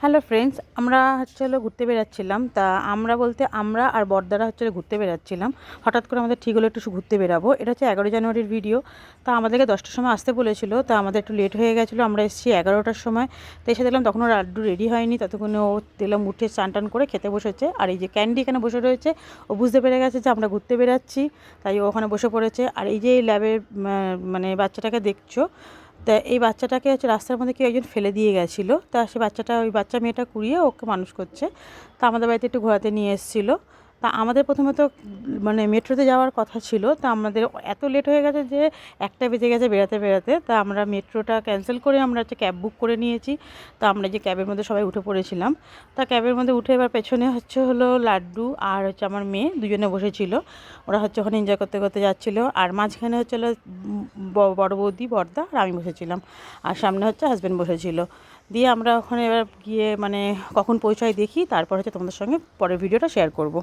Hello friends, আমরা ঘুরতে বেরাচ্ছিলাম। তা আমরা বলতে আমরা আর বড়দারা ঘুরতে বেরাচ্ছিলাম। হঠাৎ করে আমাদের ঠিক হলো একটু ঘুরতে বেরাবো। এটা হচ্ছে 11 জানুয়ারির ভিডিও। তা আমাদেরকে 10টার সময় আসতে বলেছিল, তা আমাদের একটু লেট হয়ে গেছিলো। আমরা এসেছি 11টার সময়। তো এসে দেখলাম তখন ওর লাড্ডু রেডি হয়নি, ততক্ষণে ও দিলাম উঠে স্নান টান করে খেতে বসেছে। আর এই যে ক্যান্ডি এখানে বসে রয়েছে, ও বুঝতে পেরে গেছে যে আমরা ঘুরতে বেরাচ্ছি, তাই ও ওখানে বসে পড়েছে। আর এই যে এই ল্যাবের মানে বাচ্চাটাকে দেখছো, তা এই বাচ্চাটাকে রাস্তার মধ্যে কেউ একজন ফেলে দিয়ে গেছিলো। তা সে বাচ্চাটা, ওই বাচ্চা মেয়েটা কুড়িয়ে ওকে মানুষ করছে। তা আমাদের বাড়িতে একটু ঘোরাতে নিয়ে এসেছিলো। তা আমাদের প্রথমে তো মানে মেট্রোতে যাওয়ার কথা ছিল, তা আমাদের এত লেট হয়ে গেছে যে 1টা বেজে গেছে বেরাতে বেরাতে। তা আমরা মেট্রোটা ক্যান্সেল করে আমরা একটা ক্যাব বুক করে নিয়েছি। তা আমরা যে ক্যাবের মধ্যে সবাই উঠে পড়েছিলাম। তা ক্যাবের মধ্যে উঠে এবার পেছনে হলো লাড্ডু আর আমার মেয়ে দুজনে বসেছিল। ওরা ওখানে এনজয় করতে করতে যাচ্ছিলো। আর মাঝখানে হলো বড় বৌদি, বড়দা আর আমি বসেছিলাম। আর সামনে হাজব্যান্ড বসেছিল। দিয়ে আমরা ওখানে এবার গিয়ে মানে কখন পৌঁছাই দেখি, তারপর তোমাদের সঙ্গে পরের ভিডিওটা শেয়ার করব।